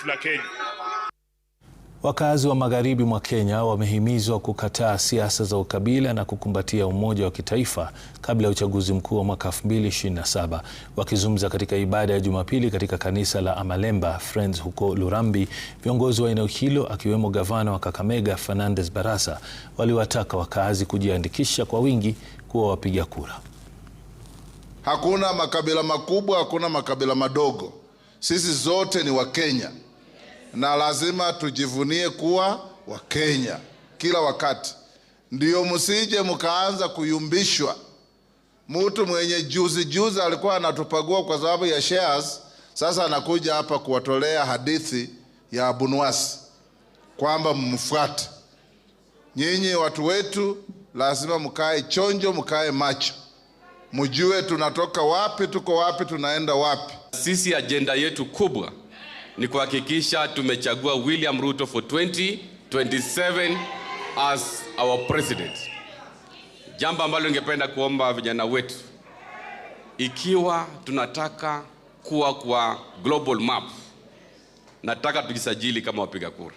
la Kenya. Wakazi wa magharibi mwa Kenya wamehimizwa kukataa siasa za ukabila na kukumbatia umoja wa kitaifa kabla ya uchaguzi mkuu wa mwaka 2027. Wakizungumza katika ibada ya Jumapili katika kanisa la Amalemba Friends huko Lurambi, viongozi wa eneo hilo akiwemo gavana wa Kakamega Fernandes Barasa waliwataka wakazi kujiandikisha kwa wingi kuwa wapiga kura. Hakuna makabila makubwa, hakuna makabila madogo. Sisi zote ni Wakenya. Na lazima tujivunie kuwa Wakenya kila wakati. Ndio msije mkaanza kuyumbishwa. Mtu mwenye juzi alikuwa anatupagua kwa sababu ya shares, sasa anakuja hapa kuwatolea hadithi ya Abunwasi kwamba mfuate. Nyinyi watu wetu lazima mkae chonjo, mkae macho. Mjue tunatoka wapi, tuko wapi, tunaenda wapi. Sisi agenda yetu kubwa ni kuhakikisha tumechagua William Ruto for 2027 as our president. Jambo ambalo ningependa kuomba vijana wetu, ikiwa tunataka kuwa kwa global map, nataka tujisajili kama wapiga kura.